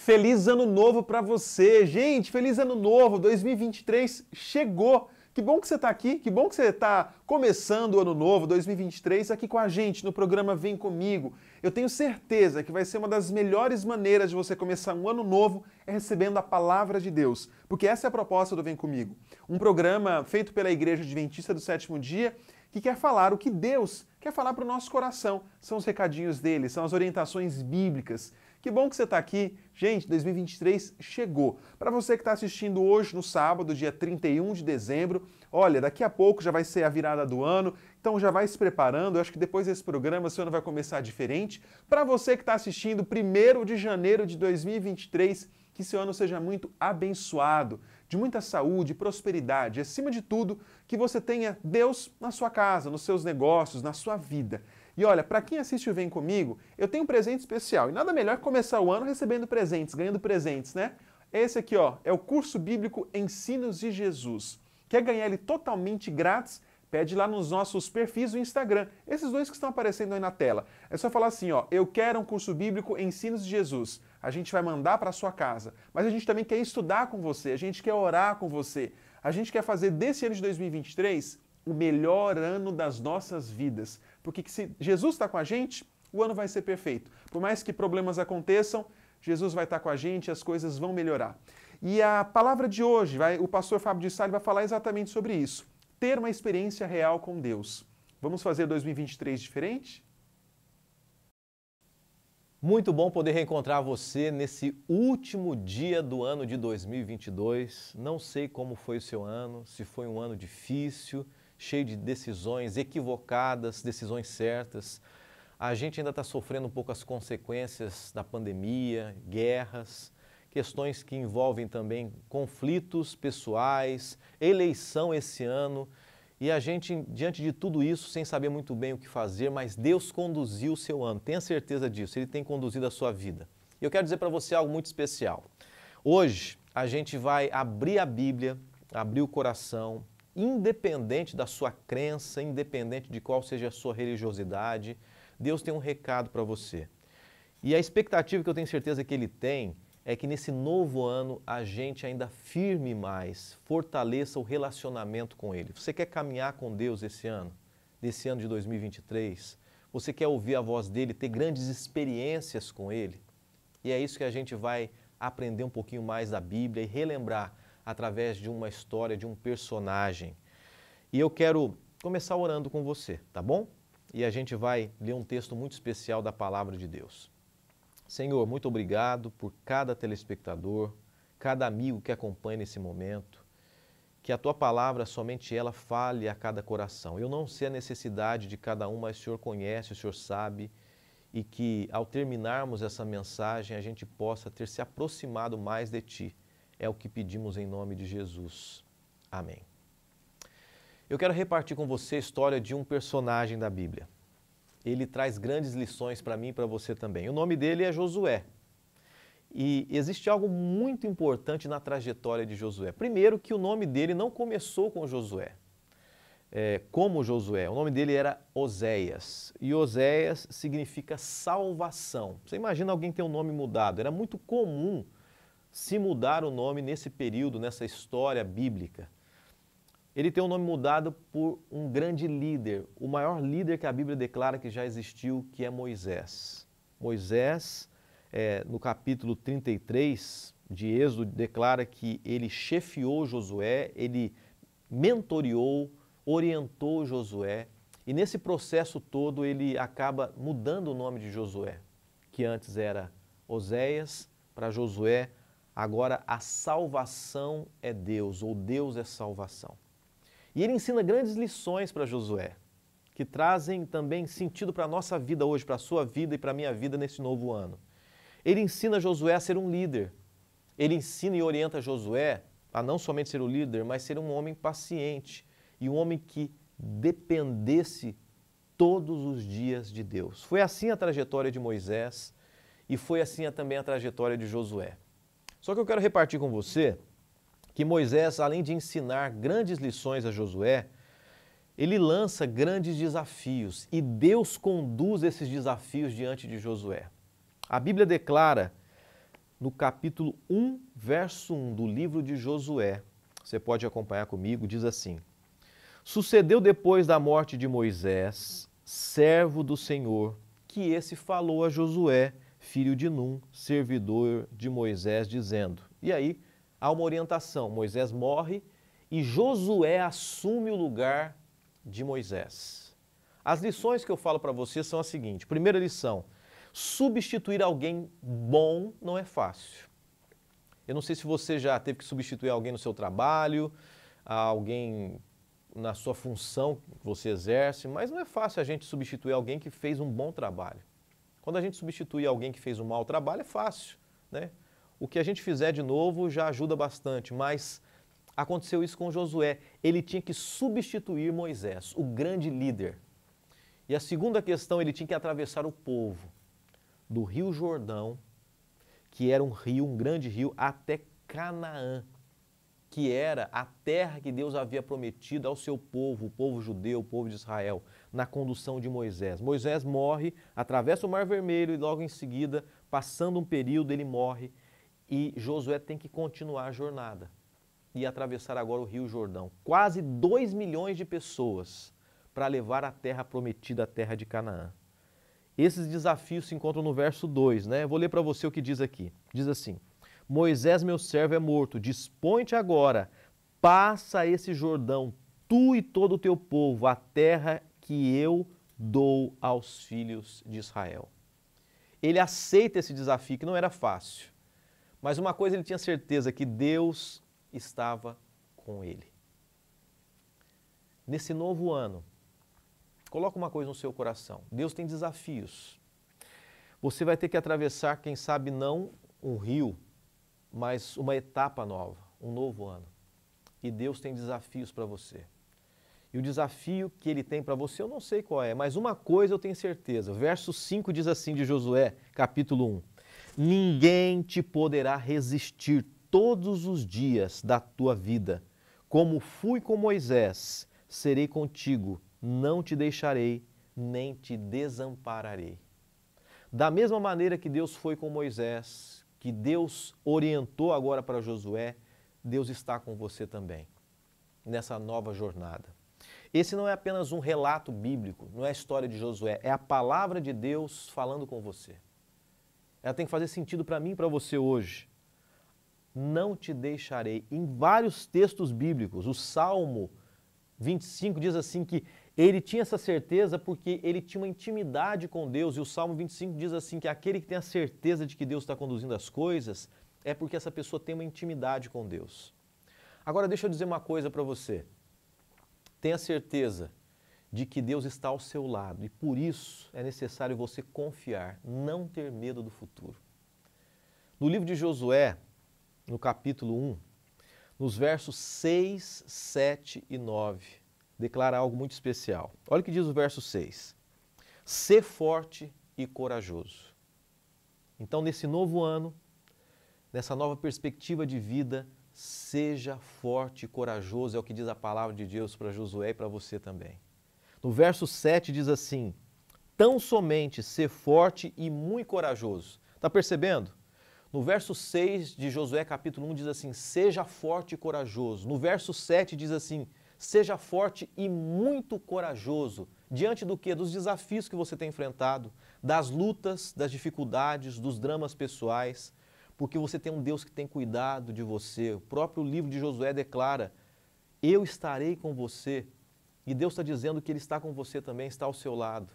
Feliz ano novo para você, gente! Feliz ano novo! 2023 chegou! Que bom que você está aqui, que bom que você está começando o ano novo, 2023, aqui com a gente no programa Vem Comigo. Eu tenho certeza que vai ser uma das melhores maneiras de você começar um ano novo é recebendo a Palavra de Deus, porque essa é a proposta do Vem Comigo. Um programa feito pela Igreja Adventista do Sétimo Dia que quer falar o que Deus quer falar para o nosso coração. São os recadinhos dele, são as orientações bíblicas. Que bom que você está aqui. Gente, 2023 chegou. Para você que está assistindo hoje no sábado, dia 31 de dezembro, olha, daqui a pouco já vai ser a virada do ano, então já vai se preparando. Eu acho que depois desse programa seu ano vai começar diferente. Para você que está assistindo 1º de janeiro de 2023, que seu ano seja muito abençoado, de muita saúde, prosperidade, acima de tudo, que você tenha Deus na sua casa, nos seus negócios, na sua vida. E olha, para quem assiste o Vem Comigo, eu tenho um presente especial. E nada melhor que começar o ano recebendo presentes, ganhando presentes, né? Esse aqui, ó, é o curso bíblico Ensinos de Jesus. Quer ganhar ele totalmente grátis? Pede lá nos nossos perfis do Instagram. Esses dois que estão aparecendo aí na tela. É só falar assim, ó, eu quero um curso bíblico Ensinos de Jesus. A gente vai mandar para sua casa. Mas a gente também quer estudar com você, a gente quer orar com você. A gente quer fazer desse ano de 2023 o melhor ano das nossas vidas. Porque se Jesus está com a gente, o ano vai ser perfeito. Por mais que problemas aconteçam, Jesus vai estar com a gente e as coisas vão melhorar. E a palavra de hoje, o pastor Fábio de Sá vai falar exatamente sobre isso. Ter uma experiência real com Deus. Vamos fazer 2023 diferente? Muito bom poder reencontrar você nesse último dia do ano de 2022. Não sei como foi o seu ano, se foi um ano difícil, cheio de decisões equivocadas, decisões certas. A gente ainda está sofrendo um pouco as consequências da pandemia, guerras, questões que envolvem também conflitos pessoais, eleição esse ano. E a gente, diante de tudo isso, sem saber muito bem o que fazer, mas Deus conduziu o seu ano. Tenha certeza disso, Ele tem conduzido a sua vida. E eu quero dizer para você algo muito especial. Hoje, a gente vai abrir a Bíblia, abrir o coração, independente da sua crença, independente de qual seja a sua religiosidade, Deus tem um recado para você. E a expectativa que eu tenho certeza que Ele tem é que nesse novo ano a gente ainda firme mais, fortaleça o relacionamento com Ele. Você quer caminhar com Deus esse ano de 2023? Você quer ouvir a voz dEle, ter grandes experiências com Ele? E é isso que a gente vai aprender um pouquinho mais da Bíblia e relembrar através de uma história, de um personagem. E eu quero começar orando com você, tá bom? E a gente vai ler um texto muito especial da Palavra de Deus. Senhor, muito obrigado por cada telespectador, cada amigo que acompanha nesse momento. Que a Tua Palavra, somente ela, fale a cada coração. Eu não sei a necessidade de cada um, mas o Senhor conhece, o Senhor sabe. E que ao terminarmos essa mensagem, a gente possa ter se aproximado mais de Ti. É o que pedimos em nome de Jesus. Amém. Eu quero repartir com você a história de um personagem da Bíblia. Ele traz grandes lições para mim e para você também. O nome dele é Josué. E existe algo muito importante na trajetória de Josué. Primeiro, que o nome dele não começou com Josué, como Josué. O nome dele era Oséias. E Oséias significa salvação. Você imagina alguém ter um nome mudado. Era muito comum se mudar o nome nesse período, nessa história bíblica. Ele tem o nome mudado por um grande líder, o maior líder que a Bíblia declara que já existiu, que é Moisés. Moisés, no capítulo 33 de Êxodo, declara que ele chefiou Josué, ele mentoreou, orientou Josué, e nesse processo todo ele acaba mudando o nome de Josué, que antes era Oséias, para Josué, agora a salvação é Deus, ou Deus é salvação. E ele ensina grandes lições para Josué, que trazem também sentido para a nossa vida hoje, para a sua vida e para a minha vida nesse novo ano. Ele ensina Josué a ser um líder. Ele ensina e orienta Josué a não somente ser o líder, mas ser um homem paciente e um homem que dependesse todos os dias de Deus. Foi assim a trajetória de Moisés e foi assim também a trajetória de Josué. Só que eu quero repartir com você que Moisés, além de ensinar grandes lições a Josué, ele lança grandes desafios e Deus conduz esses desafios diante de Josué. A Bíblia declara no capítulo 1, verso 1 do livro de Josué. Você pode acompanhar comigo, diz assim: Sucedeu depois da morte de Moisés, servo do Senhor, que esse falou a Josué, filho de Num, servidor de Moisés, dizendo. E aí há uma orientação, Moisés morre e Josué assume o lugar de Moisés. As lições que eu falo para você são as seguintes. Primeira lição, substituir alguém bom não é fácil. Eu não sei se você já teve que substituir alguém no seu trabalho, alguém na sua função que você exerce, mas não é fácil a gente substituir alguém que fez um bom trabalho. Quando a gente substitui alguém que fez um mau trabalho, é fácil, né? O que a gente fizer de novo já ajuda bastante, mas aconteceu isso com Josué. Ele tinha que substituir Moisés, o grande líder. E a segunda questão, ele tinha que atravessar o povo do Rio Jordão, que era um rio, um grande rio, até Canaã, que era a terra que Deus havia prometido ao seu povo, o povo judeu, o povo de Israel, na condução de Moisés. Moisés morre, atravessa o Mar Vermelho e logo em seguida, passando um período, ele morre e Josué tem que continuar a jornada e atravessar agora o Rio Jordão. Quase 2 milhões de pessoas para levar a terra prometida, a terra de Canaã. Esses desafios se encontram no verso 2, né? Eu vou ler para você o que diz aqui. Diz assim: Moisés, meu servo, é morto. Dispõe-te agora, passa esse Jordão, tu e todo o teu povo, a terra que eu dou aos filhos de Israel. Ele aceita esse desafio, que não era fácil. Mas uma coisa ele tinha certeza, que Deus estava com ele. Nesse novo ano, coloca uma coisa no seu coração. Deus tem desafios. Você vai ter que atravessar, quem sabe não um rio, mas uma etapa nova, um novo ano. E Deus tem desafios para você. E o desafio que Ele tem para você, eu não sei qual é, mas uma coisa eu tenho certeza. Verso 5 diz assim de Josué, capítulo 1. Ninguém te poderá resistir todos os dias da tua vida. Como fui com Moisés, serei contigo, não te deixarei, nem te desampararei. Da mesma maneira que Deus foi com Moisés, que Deus orientou agora para Josué, Deus está com você também, nessa nova jornada. Esse não é apenas um relato bíblico, não é a história de Josué, é a palavra de Deus falando com você. Ela tem que fazer sentido para mim e para você hoje. Não te deixarei. Em vários textos bíblicos, o Salmo 25 diz assim que ele tinha essa certeza porque ele tinha uma intimidade com Deus. E o Salmo 25 diz assim que aquele que tem a certeza de que Deus está conduzindo as coisas é porque essa pessoa tem uma intimidade com Deus. Agora deixa eu dizer uma coisa para você. Tenha certeza de que Deus está ao seu lado e por isso é necessário você confiar, não ter medo do futuro. No livro de Josué, no capítulo 1, nos versos 6, 7 e 9, declara algo muito especial. Olha o que diz o verso 6. Sê forte e corajoso. Então, nesse novo ano, nessa nova perspectiva de vida, seja forte e corajoso, é o que diz a palavra de Deus para Josué e para você também. No verso 7 diz assim, tão somente ser forte e muito corajoso. Está percebendo? No verso 6 de Josué capítulo 1 diz assim, seja forte e corajoso. No verso 7 diz assim, seja forte e muito corajoso. Diante do quê? Dos desafios que você tem enfrentado, das lutas, das dificuldades, dos dramas pessoais, porque você tem um Deus que tem cuidado de você. O próprio livro de Josué declara, eu estarei com você. E Deus está dizendo que Ele está com você também, está ao seu lado.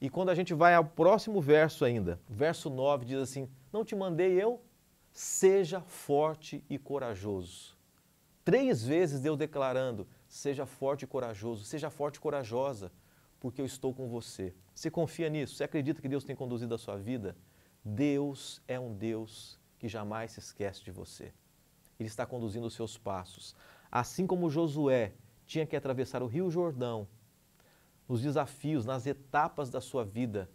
E quando a gente vai ao próximo verso ainda, verso 9 diz assim, não te mandei eu? Seja forte e corajoso. 3 vezes Deus declarando, seja forte e corajoso, seja forte e corajosa, porque eu estou com você. Você confia nisso? Você acredita que Deus tem conduzido a sua vida? Deus é um Deus que jamais se esquece de você. Ele está conduzindo os seus passos. Assim como Josué tinha que atravessar o Rio Jordão, nos desafios, nas etapas da sua vida,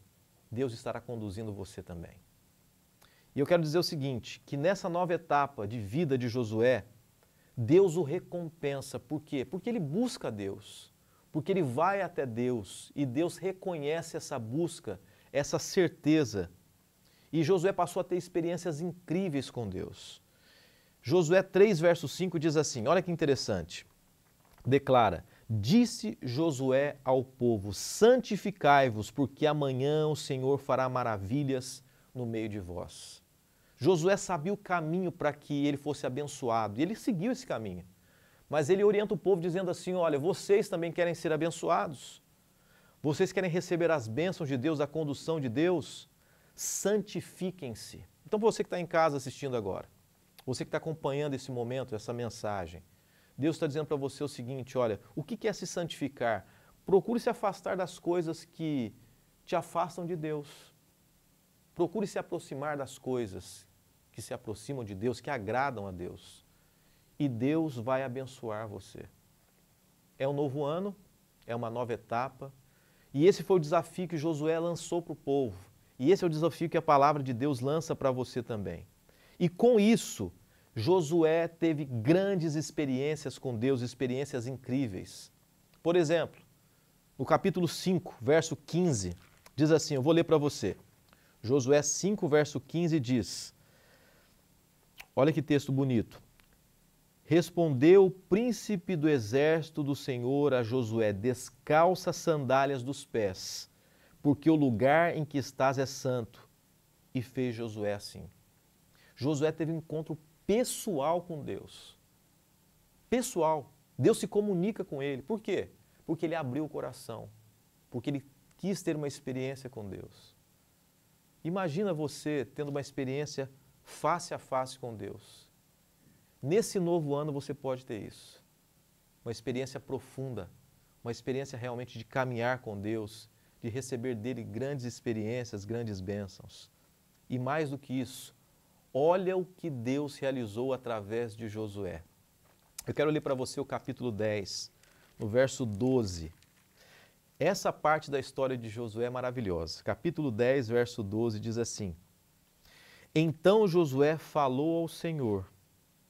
Deus estará conduzindo você também. E eu quero dizer o seguinte, que nessa nova etapa de vida de Josué, Deus o recompensa. Por quê? Porque ele busca Deus, porque ele vai até Deus e Deus reconhece essa busca, essa certeza. E Josué passou a ter experiências incríveis com Deus. Josué 3, verso 5 diz assim, olha que interessante, declara, disse Josué ao povo, santificai-vos, porque amanhã o Senhor fará maravilhas no meio de vós. Josué sabia o caminho para que ele fosse abençoado, e ele seguiu esse caminho. Mas ele orienta o povo dizendo assim, olha, vocês também querem ser abençoados? Vocês querem receber as bênçãos de Deus, a condução de Deus? Santifiquem-se. Então você que está em casa assistindo agora, você que está acompanhando esse momento, essa mensagem, Deus está dizendo para você o seguinte, olha, o que é se santificar? Procure se afastar das coisas que te afastam de Deus. Procure se aproximar das coisas que se aproximam de Deus, que agradam a Deus. E Deus vai abençoar você. É um novo ano, é uma nova etapa, e esse foi o desafio que Josué lançou para o povo. E esse é o desafio que a palavra de Deus lança para você também. E com isso, Josué teve grandes experiências com Deus, experiências incríveis. Por exemplo, no capítulo 5, verso 15, diz assim, eu vou ler para você. Josué 5, verso 15 diz, olha que texto bonito. Respondeu o príncipe do exército do Senhor a Josué, descalça as sandálias dos pés, porque o lugar em que estás é santo. E fez Josué assim. Josué teve um encontro pessoal com Deus. Pessoal. Deus se comunica com ele. Por quê? Porque ele abriu o coração. Porque ele quis ter uma experiência com Deus. Imagina você tendo uma experiência face a face com Deus. Nesse novo ano você pode ter isso. Uma experiência profunda, uma experiência realmente de caminhar com Deus, de receber dele grandes experiências, grandes bênçãos. E mais do que isso, olha o que Deus realizou através de Josué. Eu quero ler para você o capítulo 10, no verso 12. Essa parte da história de Josué é maravilhosa. Capítulo 10, verso 12 diz assim: Então Josué falou ao Senhor,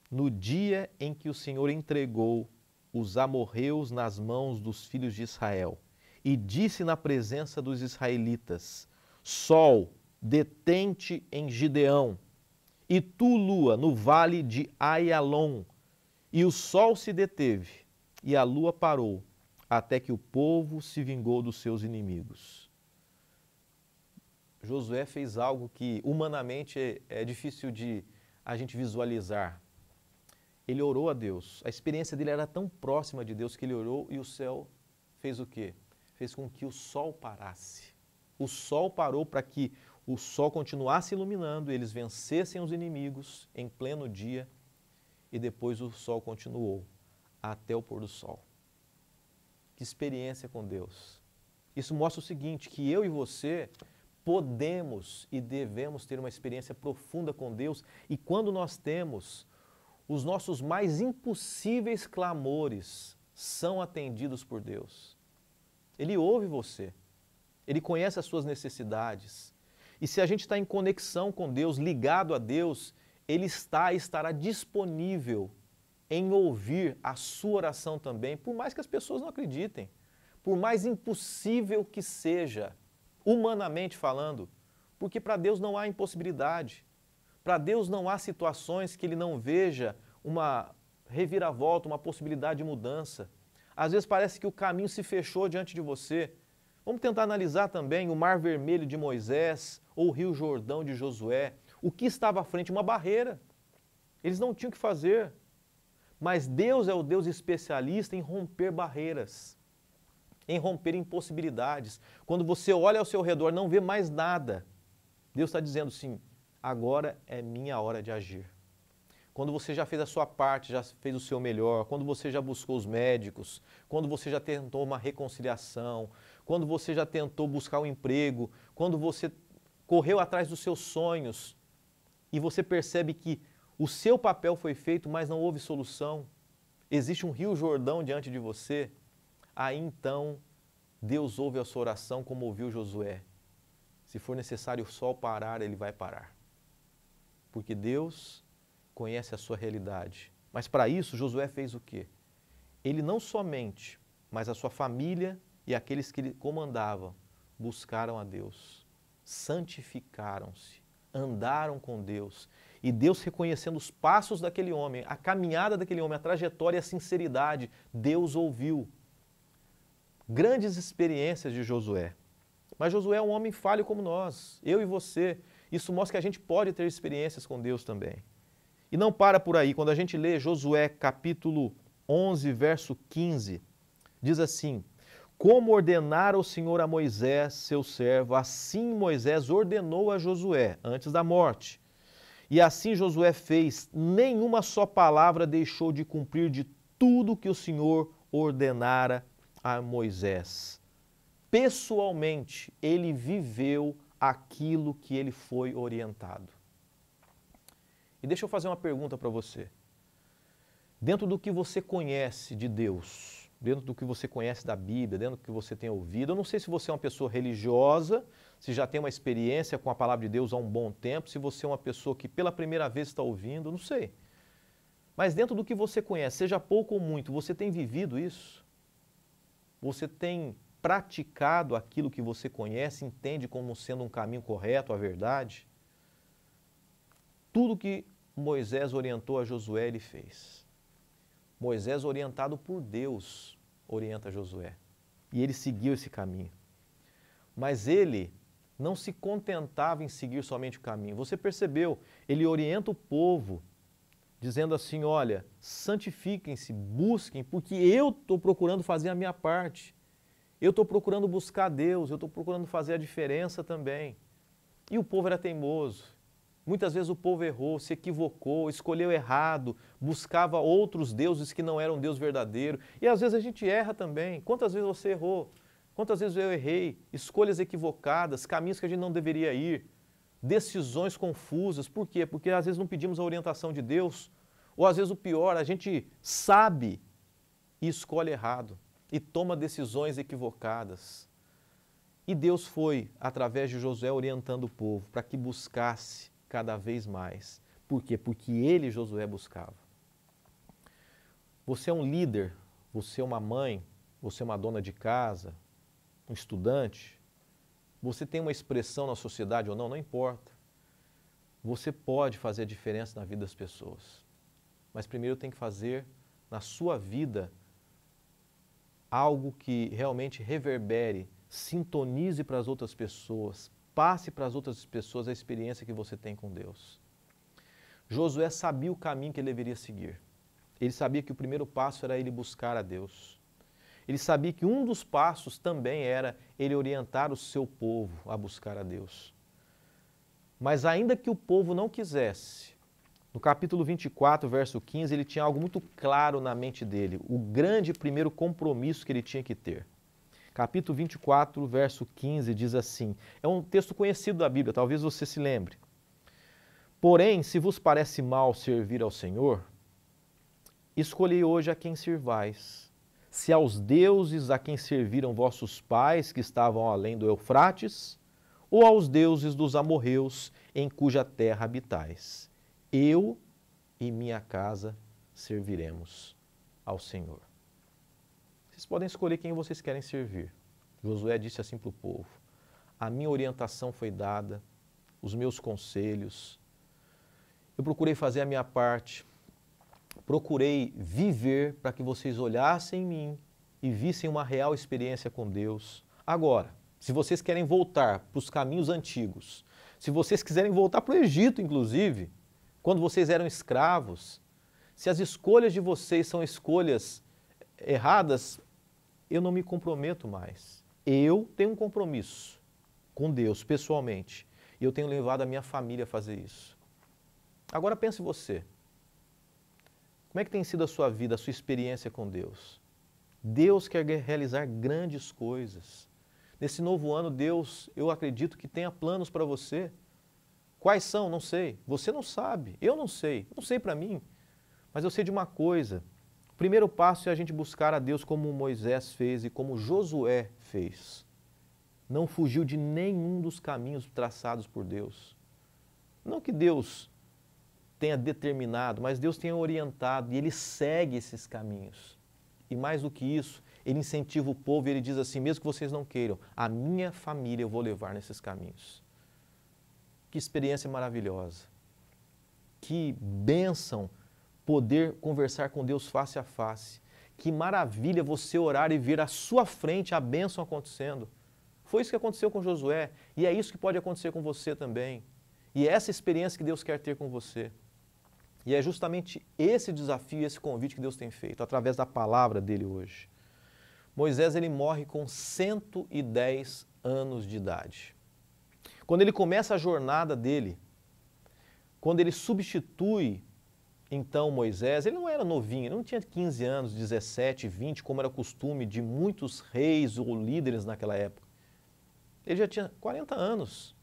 no dia em que o Senhor entregou os amorreus nas mãos dos filhos de Israel, e disse na presença dos israelitas, Sol, detente em Gideão, e tu, lua, no vale de Aialon. E o sol se deteve, e a lua parou, até que o povo se vingou dos seus inimigos. Josué fez algo que humanamente é difícil de a gente visualizar. Ele orou a Deus. A experiência dele era tão próxima de Deus que ele orou e o céu fez o quê? Fez com que o sol parasse. O sol parou para que o sol continuasse iluminando, eles vencessem os inimigos em pleno dia e depois o sol continuou até o pôr do sol. Que experiência com Deus. Isso mostra o seguinte, que eu e você podemos e devemos ter uma experiência profunda com Deus e quando nós temos, os nossos mais impossíveis clamores são atendidos por Deus. Ele ouve você, Ele conhece as suas necessidades. E se a gente está em conexão com Deus, ligado a Deus, Ele está e estará disponível em ouvir a sua oração também, por mais que as pessoas não acreditem, por mais impossível que seja, humanamente falando, porque para Deus não há impossibilidade. Para Deus não há situações que Ele não veja uma reviravolta, uma possibilidade de mudança. Às vezes parece que o caminho se fechou diante de você. Vamos tentar analisar também o Mar Vermelho de Moisés ou o Rio Jordão de Josué. O que estava à frente? Uma barreira. Eles não tinham o que fazer. Mas Deus é o Deus especialista em romper barreiras, em romper impossibilidades. Quando você olha ao seu redor e não vê mais nada, Deus está dizendo sim, agora é minha hora de agir. Quando você já fez a sua parte, já fez o seu melhor, quando você já buscou os médicos, quando você já tentou uma reconciliação, quando você já tentou buscar um emprego, quando você correu atrás dos seus sonhos e você percebe que o seu papel foi feito, mas não houve solução, existe um Rio Jordão diante de você, aí então Deus ouve a sua oração como ouviu Josué. Se for necessário o sol parar, ele vai parar. Porque Deus conhece a sua realidade. Mas para isso, Josué fez o quê? Ele não somente, mas a sua família e aqueles que ele comandava, buscaram a Deus, santificaram-se, andaram com Deus. E Deus reconhecendo os passos daquele homem, a caminhada daquele homem, a trajetória e a sinceridade, Deus ouviu. Grandes experiências de Josué. Mas Josué é um homem falho como nós, eu e você. Isso mostra que a gente pode ter experiências com Deus também. E não para por aí. Quando a gente lê Josué capítulo 11, verso 15, diz assim: como ordenara o Senhor a Moisés, seu servo, assim Moisés ordenou a Josué, antes da morte. E assim Josué fez, nenhuma só palavra deixou de cumprir de tudo que o Senhor ordenara a Moisés. Pessoalmente, ele viveu aquilo que ele foi orientado. E deixa eu fazer uma pergunta para você. Dentro do que você conhece de Deus, dentro do que você conhece da Bíblia, dentro do que você tem ouvido, eu não sei se você é uma pessoa religiosa, se já tem uma experiência com a palavra de Deus há um bom tempo, se você é uma pessoa que pela primeira vez está ouvindo, não sei. Mas dentro do que você conhece, seja pouco ou muito, você tem vivido isso? Você tem praticado aquilo que você conhece, entende como sendo um caminho correto, a verdade? Tudo que Moisés orientou a Josué, ele fez. Moisés, orientado por Deus, orienta Josué. E ele seguiu esse caminho. Mas ele não se contentava em seguir somente o caminho. Você percebeu? Ele orienta o povo, dizendo assim, olha, santifiquem-se, busquem, porque eu estou procurando fazer a minha parte. Eu estou procurando buscar Deus, eu estou procurando fazer a diferença também. E o povo era teimoso. Muitas vezes o povo errou, se equivocou, escolheu errado, buscava outros deuses que não eram Deus verdadeiro. E às vezes a gente erra também. Quantas vezes você errou? Quantas vezes eu errei? Escolhas equivocadas, caminhos que a gente não deveria ir, decisões confusas. Por quê? Porque às vezes não pedimos a orientação de Deus, ou às vezes o pior, a gente sabe e escolhe errado, e toma decisões equivocadas. E Deus foi, através de Josué, orientando o povo para que buscasse cada vez mais. Por quê? Porque ele, Josué, buscava. Você é um líder, você é uma mãe, você é uma dona de casa, um estudante, você tem uma expressão na sociedade ou não, não importa. Você pode fazer a diferença na vida das pessoas. Mas primeiro tem que fazer na sua vida algo que realmente reverbere, sintonize para as outras pessoas, passe para as outras pessoas a experiência que você tem com Deus. Josué sabia o caminho que ele deveria seguir. Ele sabia que o primeiro passo era ele buscar a Deus. Ele sabia que um dos passos também era ele orientar o seu povo a buscar a Deus. Mas ainda que o povo não quisesse, no capítulo 24, verso 15, ele tinha algo muito claro na mente dele, o grande primeiro compromisso que ele tinha que ter. Capítulo 24, verso 15, diz assim, é um texto conhecido da Bíblia, talvez você se lembre. Porém, se vos parece mal servir ao Senhor, escolhei hoje a quem sirvais. Se aos deuses a quem serviram vossos pais, que estavam além do Eufrates, ou aos deuses dos amorreus, em cuja terra habitais. Eu e minha casa serviremos ao Senhor. Vocês podem escolher quem vocês querem servir. Josué disse assim para o povo, a minha orientação foi dada, os meus conselhos, eu procurei fazer a minha parte, procurei viver para que vocês olhassem em mim e vissem uma real experiência com Deus. Agora, se vocês querem voltar para os caminhos antigos, se vocês quiserem voltar para o Egito, inclusive, quando vocês eram escravos, se as escolhas de vocês são escolhas erradas, eu não me comprometo mais. Eu tenho um compromisso com Deus, pessoalmente, e eu tenho levado a minha família a fazer isso. Agora pense você. Como é que tem sido a sua vida, a sua experiência com Deus? Deus quer realizar grandes coisas. Nesse novo ano, Deus, eu acredito que tenha planos para você. Quais são? Não sei. Você não sabe. Eu não sei. Não sei para mim. Mas eu sei de uma coisa. O primeiro passo é a gente buscar a Deus como Moisés fez e como Josué fez. Não fugiu de nenhum dos caminhos traçados por Deus. Não que Deus tenha determinado, mas Deus tenha orientado e Ele segue esses caminhos. E mais do que isso, Ele incentiva o povo e Ele diz assim, mesmo que vocês não queiram, a minha família eu vou levar nesses caminhos. Que experiência maravilhosa. Que bênção poder conversar com Deus face a face. Que maravilha você orar e ver à sua frente a bênção acontecendo. Foi isso que aconteceu com Josué e é isso que pode acontecer com você também. E é essa experiência que Deus quer ter com você. E é justamente esse desafio, esse convite que Deus tem feito, através da palavra dele hoje. Moisés, ele morre com 110 anos de idade. Quando ele começa a jornada dele, quando ele substitui, então, Moisés, ele não era novinho, ele não tinha 15 anos, 17, 20, como era costume de muitos reis ou líderes naquela época. Ele já tinha 40 anos.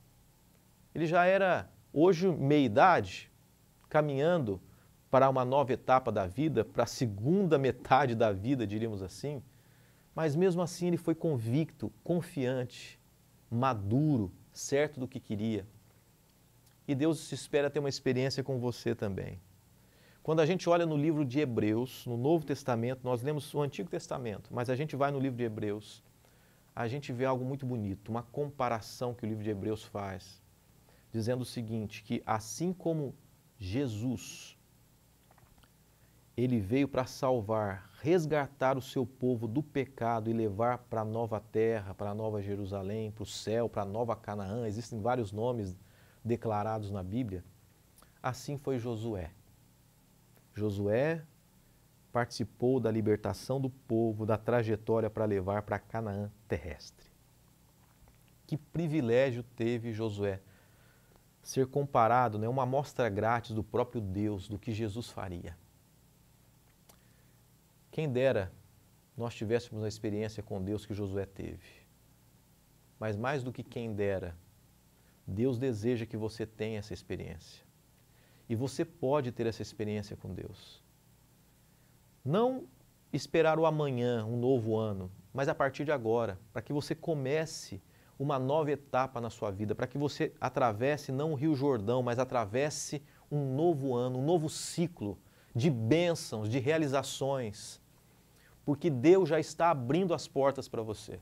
Ele já era, hoje, meia-idade, caminhando para uma nova etapa da vida, para a segunda metade da vida, diríamos assim. Mas mesmo assim ele foi convicto, confiante, maduro, certo do que queria. E Deus espera ter uma experiência com você também. Quando a gente olha no livro de Hebreus, no Novo Testamento, nós lemos o Antigo Testamento, mas a gente vai no livro de Hebreus, a gente vê algo muito bonito, uma comparação que o livro de Hebreus faz, dizendo o seguinte, que assim como Jesus, ele veio para salvar, resgatar o seu povo do pecado e levar para a nova terra, para a nova Jerusalém, para o céu, para a nova Canaã, existem vários nomes declarados na Bíblia, assim foi Josué. Josué participou da libertação do povo, da trajetória para levar para Canaã terrestre. Que privilégio teve Josué ser comparado, uma amostra grátis do próprio Deus, do que Jesus faria. Quem dera nós tivéssemos a experiência com Deus que Josué teve. Mas mais do que quem dera, Deus deseja que você tenha essa experiência. E você pode ter essa experiência com Deus. Não esperar o amanhã, um novo ano, mas a partir de agora, para que você comece uma nova etapa na sua vida, para que você atravesse não o Rio Jordão, mas atravesse um novo ano, um novo ciclo de bênçãos, de realizações, porque Deus já está abrindo as portas para você,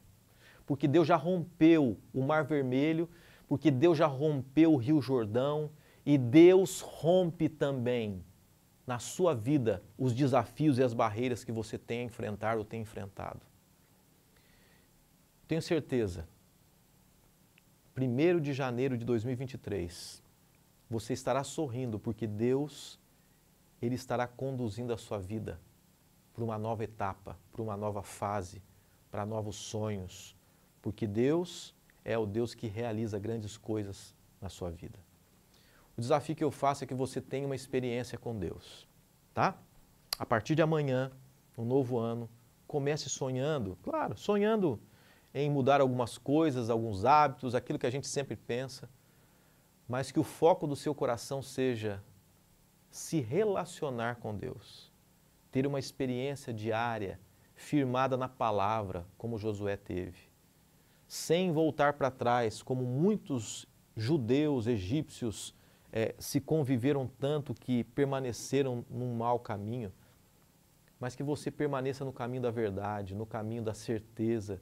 porque Deus já rompeu o Mar Vermelho, porque Deus já rompeu o Rio Jordão, e Deus rompe também na sua vida os desafios e as barreiras que você tem a enfrentar ou tem enfrentado. Tenho certeza, 1º de janeiro de 2023, você estará sorrindo porque Deus, Ele estará conduzindo a sua vida para uma nova etapa, para uma nova fase, para novos sonhos, porque Deus é o Deus que realiza grandes coisas na sua vida. O desafio que eu faço é que você tenha uma experiência com Deus, tá? A partir de amanhã, no novo ano, comece sonhando, claro, sonhando em mudar algumas coisas, alguns hábitos, aquilo que a gente sempre pensa, mas que o foco do seu coração seja se relacionar com Deus, ter uma experiência diária, firmada na palavra, como Josué teve, sem voltar para trás, como muitos judeus, egípcios, se conviveram tanto que permaneceram num mau caminho, mas que você permaneça no caminho da verdade, no caminho da certeza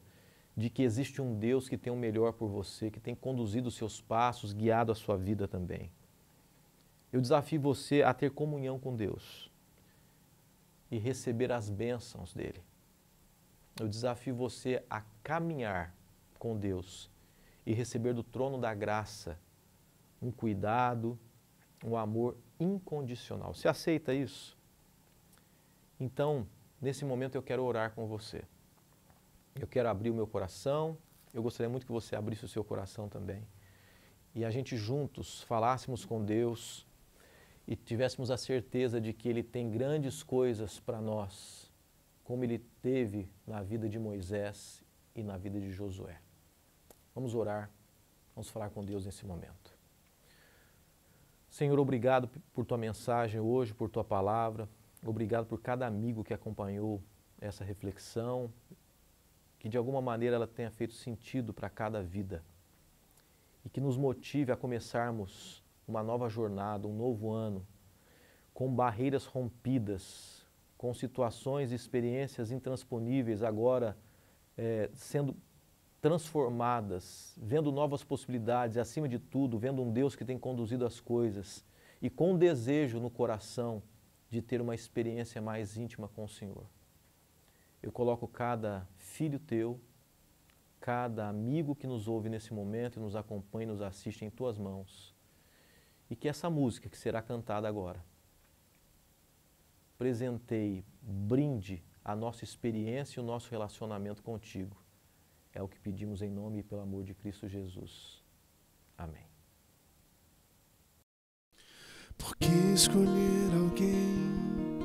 de que existe um Deus que tem o melhor por você, que tem conduzido os seus passos, guiado a sua vida também. Eu desafio você a ter comunhão com Deus e receber as bênçãos dele. Eu desafio você a caminhar com Deus e receber do trono da graça um cuidado, um amor incondicional. Você aceita isso? Então, nesse momento eu quero orar com você. Eu quero abrir o meu coração, eu gostaria muito que você abrisse o seu coração também. E a gente juntos falássemos com Deus e tivéssemos a certeza de que Ele tem grandes coisas para nós, como Ele teve na vida de Moisés e na vida de Josué. Vamos orar, vamos falar com Deus nesse momento. Senhor, obrigado por Tua mensagem hoje, por Tua palavra. Obrigado por cada amigo que acompanhou essa reflexão, que de alguma maneira ela tenha feito sentido para cada vida e que nos motive a começarmos uma nova jornada, um novo ano, com barreiras rompidas, com situações e experiências intransponíveis agora sendo transformadas, vendo novas possibilidades e, acima de tudo, vendo um Deus que tem conduzido as coisas e com um desejo no coração de ter uma experiência mais íntima com o Senhor. Eu coloco cada filho teu, cada amigo que nos ouve nesse momento e nos acompanha e nos assiste em tuas mãos. E que essa música que será cantada agora presenteie, brinde a nossa experiência e o nosso relacionamento contigo. É o que pedimos em nome e pelo amor de Cristo Jesus. Amém. Por que escolher alguém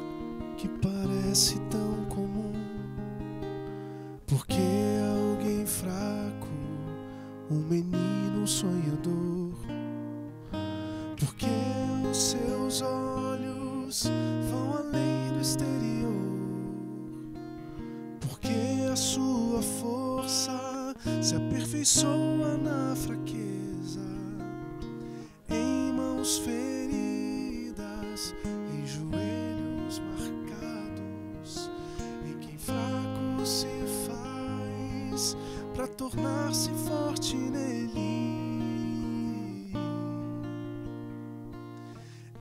que parece tão comum? Por que alguém fraco, um menino sonhador? Por que os seus olhos vão além do exterior? Por que a sua força se aperfeiçoa na fraqueza, em mãos feridas, em joelhos marcados, em quem fraco se faz para tornar-se forte nele.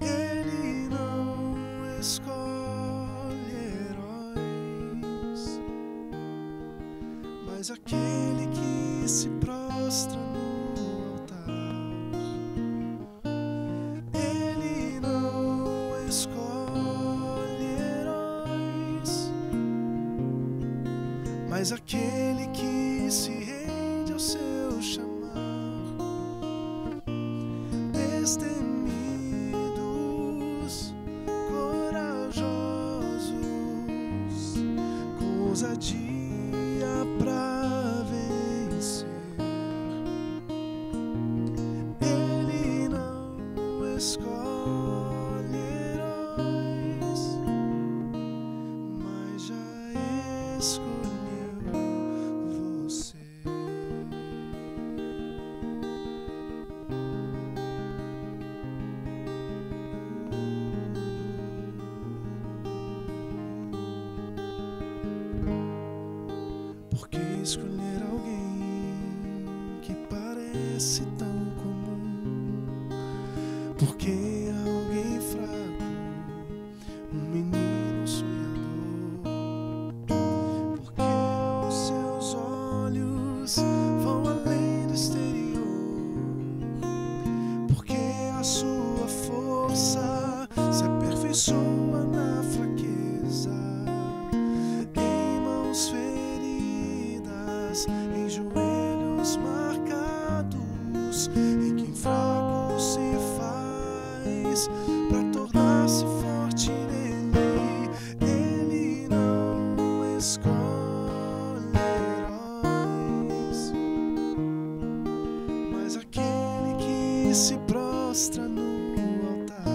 Ele não escolhe heróis, mas aquele que se prostra no altar. Ele não escolhe heróis, mas aquele que se rende ao seu chamar. Destemidos, corajosos, com ousadia pra vencer. Ele não escolhe heróis, mas já escolheu você. Por que escolher alguém que parece tão comum? Por que alguém fraco, um menino sonhador? Por que os seus olhos vão além do exterior? Por que a sua força se aperfeiçoa na fraqueza, em mãos feridas, em joelhos marcados, em quem fraco se faz para tornar-se forte nele. Ele não escolhe heróis, mas aquele que se prostra no altar.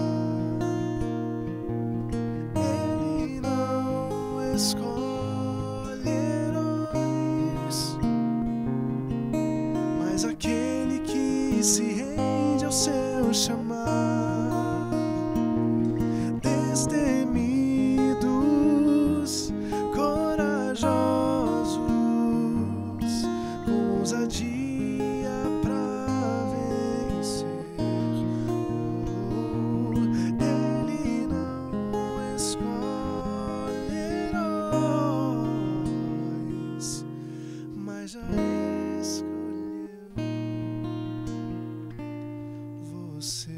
Ele não escolhe heróis, mas aquele que se rende ao seu chamar. Destemidos, corajosos, com ousadia pra vencer. Ele não escolhe heróis, mas já escolheu você.